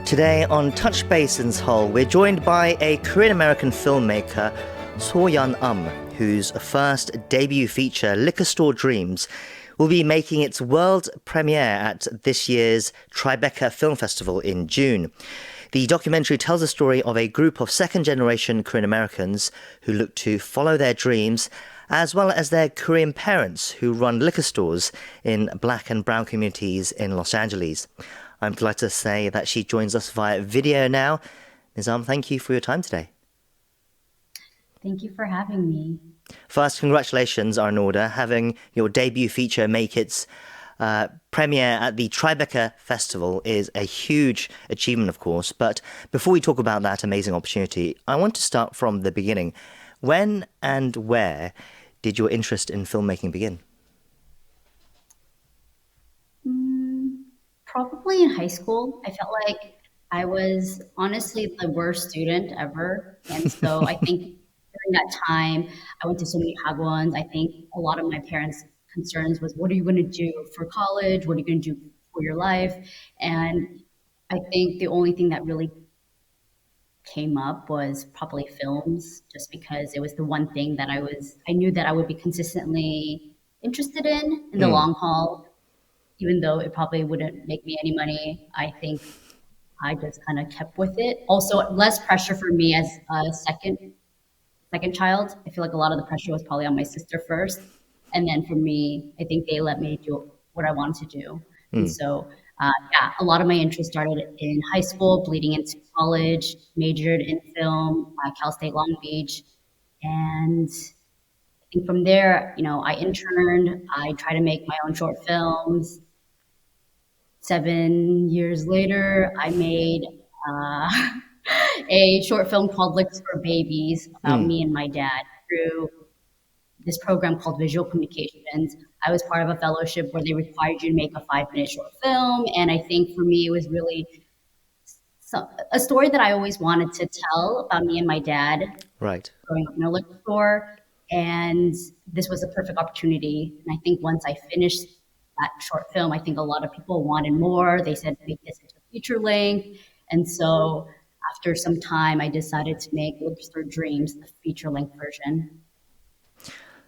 Today on Touch Basin's Hole, we're joined by a Korean-American filmmaker, So-Yeon whose first debut feature, Liquor Store Dreams, will be making its world premiere at this year's Tribeca Film Festival in June. The documentary tells the story of a group of second-generation Korean-Americans who look to follow their dreams, as well as their Korean parents who run liquor stores in black and brown communities in Los Angeles. I'm delighted to say that she joins us via video now. Ms. thank you for your time today. Thank you for having me. First, congratulations are in order. Having your debut feature make its premiere at the Tribeca Festival is a huge achievement, of course. But before we talk about that amazing opportunity, I want to start from the beginning. When and where did your interest in filmmaking begin? Probably in high school. I felt like I was honestly the worst student ever. And so I think during that time, I went to so many hagwons. I think a lot of my parents' concerns was, what are you going to do for college? What are you going to do for your life? And I think the only thing that really came up was probably films, just because it was the one thing that I knew that I would be consistently interested in the long haul. Even though it probably wouldn't make me any money, I think I just kind of kept with it. Also, less pressure for me as a second child. I feel like a lot of the pressure was probably on my sister first. And then for me, I think they let me do what I wanted to do. And so, a lot of my interest started in high school, bleeding into college, majored in film at Cal State Long Beach. And I think from there, I interned. I tried to make my own short films. 7 years later, I made a short film called Licks for Babies about me and my dad through this program called Visual Communications. I was part of a fellowship where they required you to make a 5-minute short film. And I think for me, it was really a story that I always wanted to tell about me and my dad. Right. Growing up in a liquor store. And this was a perfect opportunity. And I think once I finished that short film, I think a lot of people wanted more. They said, make this into a feature length. And so after some time, I decided to make Liquor Store Dreams, the feature length version.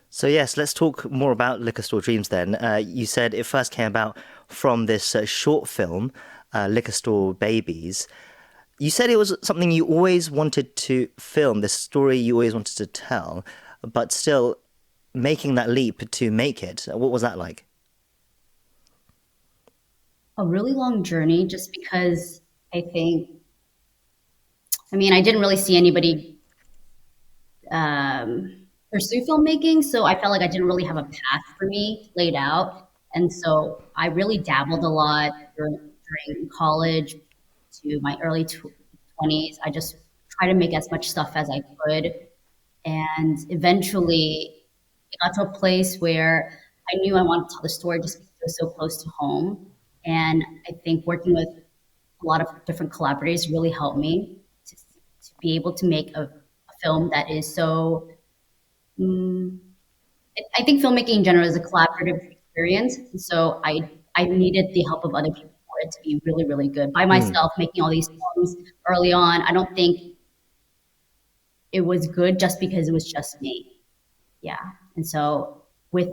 So yes, let's talk more about Liquor Store Dreams then. You said it first came about from this short film, Liquor Store Babies. You said it was something you always wanted to film, this story you always wanted to tell, but still making that leap to make it. What was that like? A really long journey, just because I didn't really see anybody pursue filmmaking, so I felt like I didn't really have a path for me laid out. And so I really dabbled a lot during college to my early 20s. I just tried to make as much stuff as I could. And eventually it got to a place where I knew I wanted to tell the story just because it was so close to home. And I think working with a lot of different collaborators really helped me to be able to make a film that is so... I think filmmaking in general is a collaborative experience. And so I needed the help of other people for it to be really, really good. By myself, making all these films early on, I don't think it was good just because it was just me. Yeah. And so with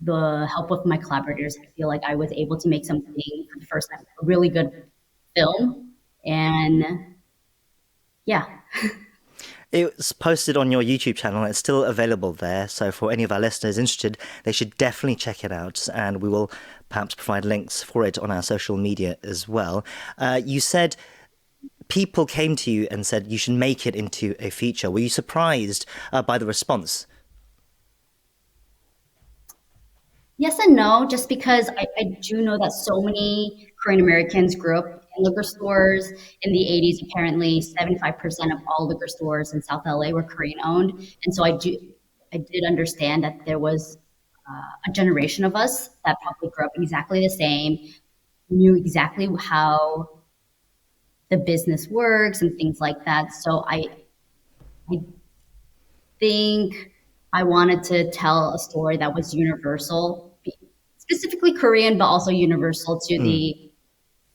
the help of my collaborators, I feel like I was able to make something for the first time, a really good film. And yeah. It's posted on your YouTube channel. It's still available there. So for any of our listeners interested, they should definitely check it out. And we will perhaps provide links for it on our social media as well. You said people came to you and said you should make it into a feature. Were you surprised by the response? Yes and no, just because I do know that so many Korean Americans grew up in liquor stores in the 80s. Apparently, 75% of all liquor stores in South LA were Korean owned. And so I did understand that there was a generation of us that probably grew up exactly the same, knew exactly how the business works and things like that. So I think I wanted to tell a story that was universal, specifically Korean, but also universal to the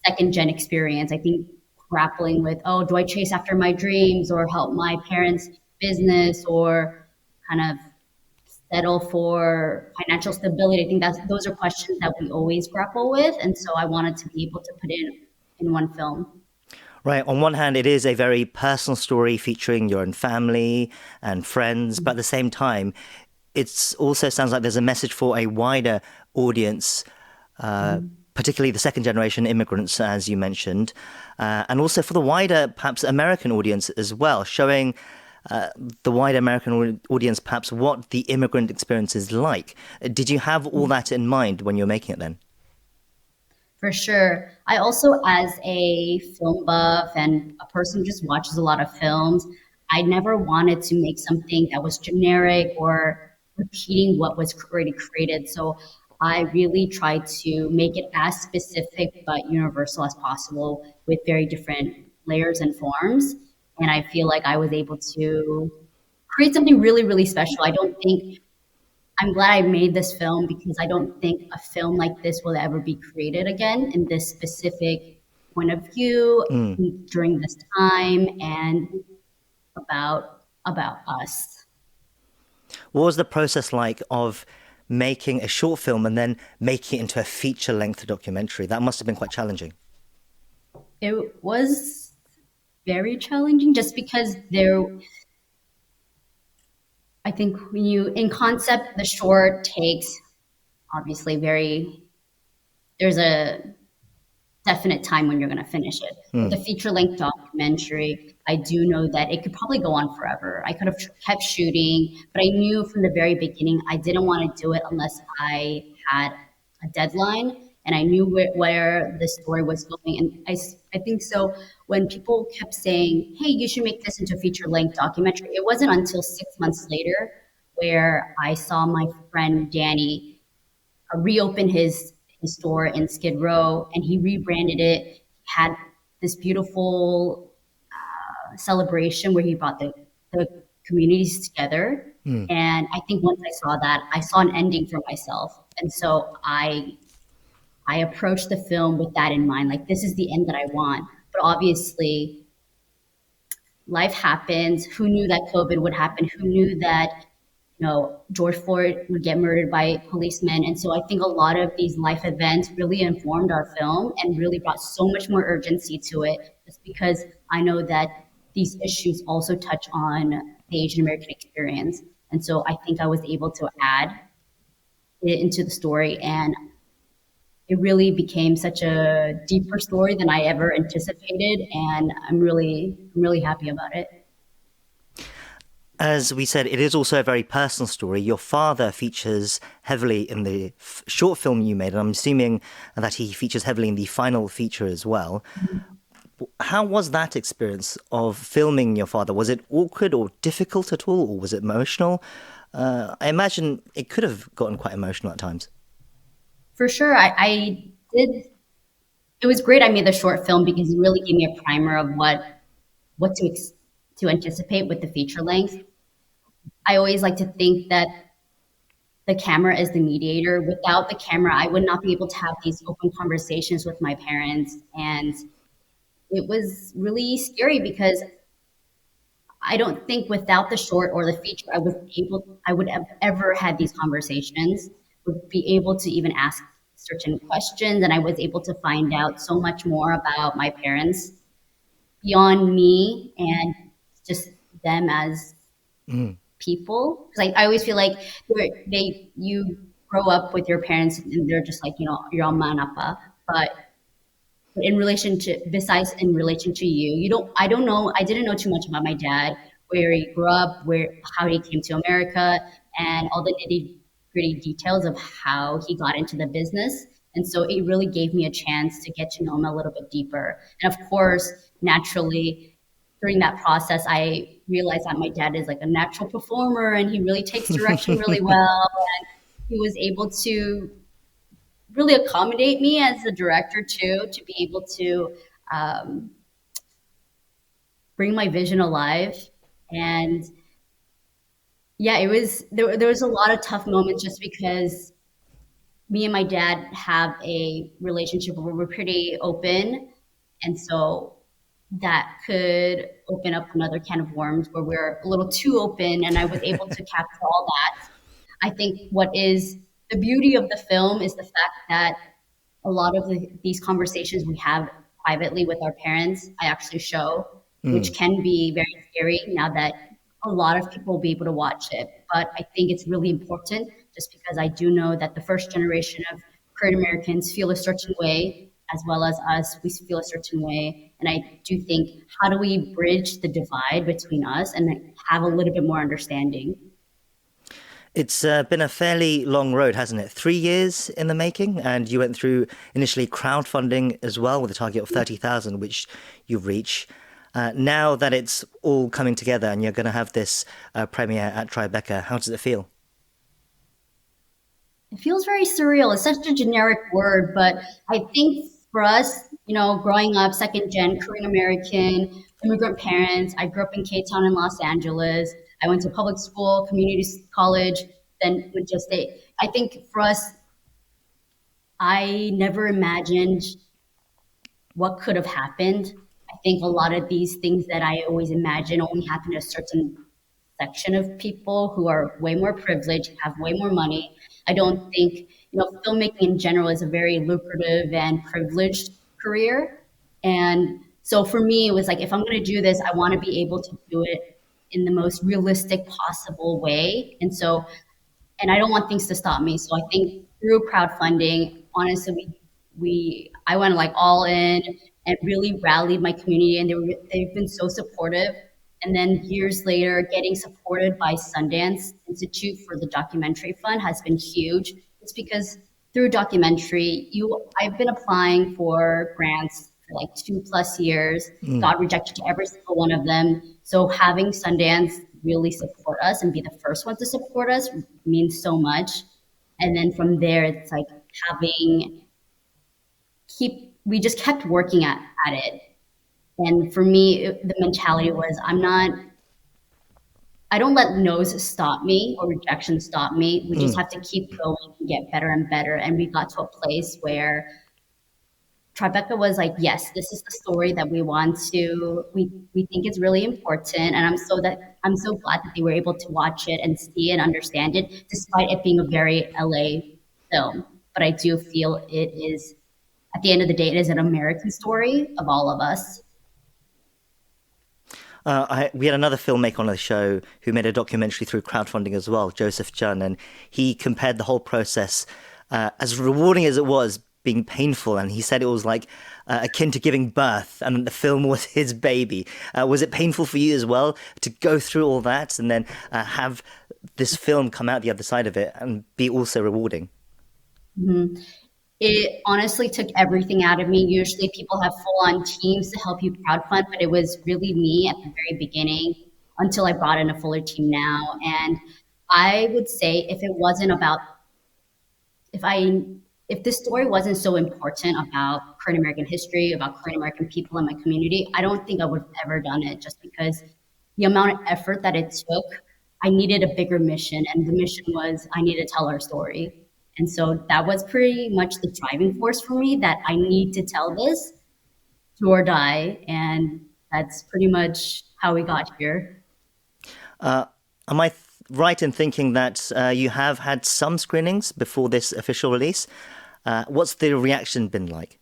second gen experience. I think grappling with, oh, do I chase after my dreams or help my parents' business or kind of settle for financial stability? I think those are questions that we always grapple with, and so I wanted to be able to put in one film. Right. On one hand, it is a very personal story featuring your own family and friends, but at the same time, it also sounds like there's a message for a wider audience, particularly the second generation immigrants, as you mentioned, and also for the wider, perhaps American audience as well, showing the wider American audience perhaps what the immigrant experience is like. Did you have all that in mind when you were making it then? For sure. I also, as a film buff and a person who just watches a lot of films, I never wanted to make something that was generic or repeating what was already created. So I really tried to make it as specific but universal as possible with very different layers and forms. And I feel like I was able to create something really, really special. I don't think I'm glad I made this film because I don't think a film like this will ever be created again in this specific point of view during this time and about us. What was the process like of making a short film and then making it into a feature-length documentary? That must have been quite challenging. It was very challenging just because I think when you in concept the short takes obviously very there's a definite time when you're going to finish it. With the feature length documentary, I do know that it could probably go on forever. I could have kept shooting, but I knew from the very beginning I didn't want to do it unless I had a deadline and I knew where the story was going. And I think so. When people kept saying, hey, you should make this into a feature length documentary, it wasn't until 6 months later where I saw my friend Danny reopen his store in Skid Row, and he rebranded it. Had this beautiful celebration where he brought the communities together. And I think once I saw that, I saw an ending for myself, and so I approached the film with that in mind. Like this is the end that I want. But obviously, life happens. Who knew that COVID would happen? Who knew that George Floyd would get murdered by policemen. And so I think a lot of these life events really informed our film and really brought so much more urgency to it, just because I know that these issues also touch on the Asian American experience. And so I think I was able to add it into the story, and it really became such a deeper story than I ever anticipated. And I'm really happy about it. As we said, it is also a very personal story. Your father features heavily in the short film you made, and I'm assuming that he features heavily in the final feature as well. How was that experience of filming your father? Was it awkward or difficult at all, or was it emotional? I imagine it could have gotten quite emotional at times. For sure, I did. It was great I made the short film because it really gave me a primer of what to anticipate with the feature length. I always like to think that the camera is the mediator. Without the camera, I would not be able to have these open conversations with my parents. And it was really scary because I don't think without the short or the feature, I would have ever had these conversations, would be able to even ask certain questions. And I was able to find out so much more about my parents beyond me and just them as people. Because I always feel like you grow up with your parents and they're just like, your amma and appa. But in relation to, besides in relation to I don't know, I didn't know too much about my dad, where he grew up, how he came to America, and all the nitty gritty details of how he got into the business. And so it really gave me a chance to get to know him a little bit deeper. And of course, naturally, during that process, I realized that my dad is like a natural performer and he really takes direction really well. And he was able to really accommodate me as a director too, to be able to bring my vision alive. And yeah, there was a lot of tough moments just because me and my dad have a relationship where we're pretty open. And so that could open up another can of worms where we're a little too open, and I was able to capture all that. I think what is the beauty of the film is the fact that a lot of these conversations we have privately with our parents, I actually show, which can be very scary now that a lot of people will be able to watch it. But I think it's really important just because I do know that the first generation of Korean Americans feel a certain way, as well as us, we feel a certain way. And I do think, how do we bridge the divide between us and have a little bit more understanding? It's been a fairly long road, hasn't it? 3 years in the making, and you went through initially crowdfunding as well with a target of 30,000, which you've reached. Now that it's all coming together and you're going to have this premiere at Tribeca, how does it feel? It feels very surreal. It's such a generic word, but I think for us, growing up, second gen Korean American, immigrant parents, I grew up in K Town in Los Angeles. I went to public school, community college, then went to state. I think for us, I never imagined what could have happened. I think a lot of these things that I always imagine only happen to a certain section of people who are way more privileged, have way more money. I don't think, filmmaking in general is a very lucrative and privileged career. And so for me, it was like, if I'm going to do this, I want to be able to do it in the most realistic possible way. And I don't want things to stop me. So I think through crowdfunding, honestly, I went like all in and really rallied my community, and they've been so supportive. And then years later, getting supported by Sundance Institute for the documentary fund has been huge. It's because through documentary, I've been applying for grants for like 2+ years, got rejected to every single one of them. So having Sundance really support us and be the first one to support us means so much. And then from there, it's like having we just kept working at it. And for me, the mentality was I don't let no's stop me or rejection stop me. We just have to keep going and get better and better. And we got to a place where Tribeca was like, yes, this is the story that we think is really important. And I'm so glad that they were able to watch it and see and understand it, despite it being a very LA film. But I do feel it is, at the end of the day, it is an American story of all of us. We had another filmmaker on the show who made a documentary through crowdfunding as well, Joseph Jun, and he compared the whole process, as rewarding as it was, being painful, and he said it was like akin to giving birth, and the film was his baby. Was it painful for you as well to go through all that and then have this film come out the other side of it and be also rewarding? Mm-hmm. It honestly took everything out of me. Usually people have full-on teams to help you crowdfund, but it was really me at the very beginning until I brought in a fuller team now. And I would say if I if this story wasn't so important about Korean American history, about Korean American people in my community, I don't think I would have ever done it, just because the amount of effort that it took, I needed a bigger mission. And the mission was I need to tell our story. And so that was pretty much the driving force for me, that I need to tell this, do or die. And that's pretty much how we got here. Am I right in thinking that you have had some screenings before this official release? What's the reaction been like?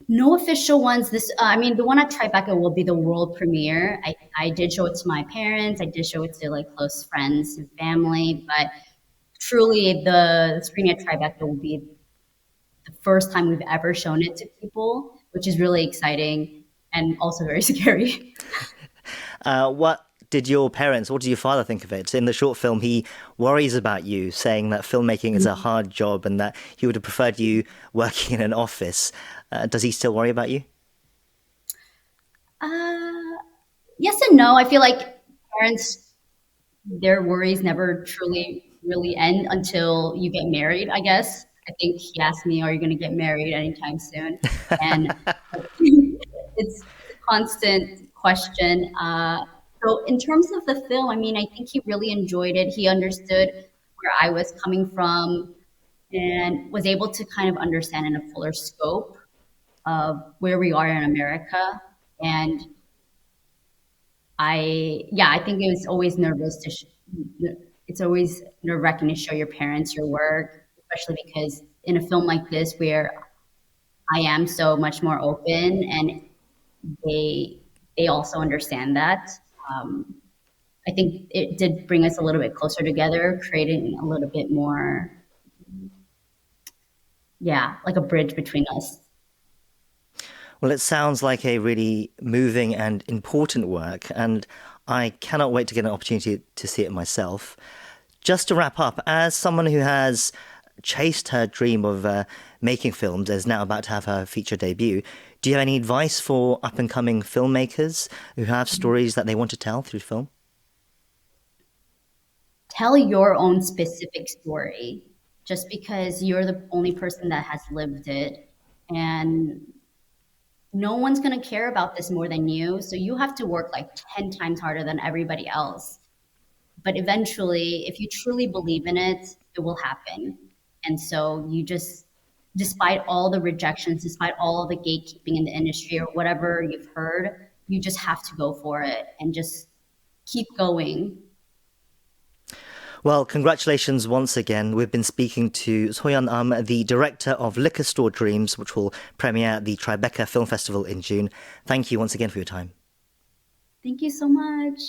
No official ones. The one at Tribeca will be the world premiere. I did show it to my parents. I did show it to like close friends and family, but truly the screening at Tribeca will be the first time we've ever shown it to people, which is really exciting and also very scary. What did your parents, what did your father think of it? In the short film, he worries about you, saying that filmmaking is a hard job and that he would have preferred you working in an office. Does he still worry about you? Yes and no. I feel like parents, their worries never truly really end until you get married, I guess. I think he asked me, are you going to get married anytime soon? And it's a constant question. So in terms of the film, I think he really enjoyed it. He understood where I was coming from and was able to kind of understand in a fuller scope of where we are in America. And I think it was always nervous it's always nerve wracking to show your parents your work, especially because in a film like this where I am so much more open and they they also understand that. Um, I think it did bring us a little bit closer together, creating a little bit more, yeah, like a bridge between us. Well, it sounds like a really moving and important work, and I cannot wait to get an opportunity to see it myself. Just to wrap up, as someone who has chased her dream of making films, is now about to have her feature debut, do you have any advice for up and coming filmmakers who have stories that they want to tell through film? Tell your own specific story just because you're the only person that has lived it. And no one's going to care about this more than you. So you have to work like 10 times harder than everybody else. But eventually, if you truly believe in it, it will happen. And so you just, despite all the rejections, despite all the gatekeeping in the industry or whatever you've heard, you just have to go for it and just keep going. Well, congratulations once again. We've been speaking to Soyeon the director of Liquor Store Dreams, which will premiere at the Tribeca Film Festival in June. Thank you once again for your time. Thank you so much.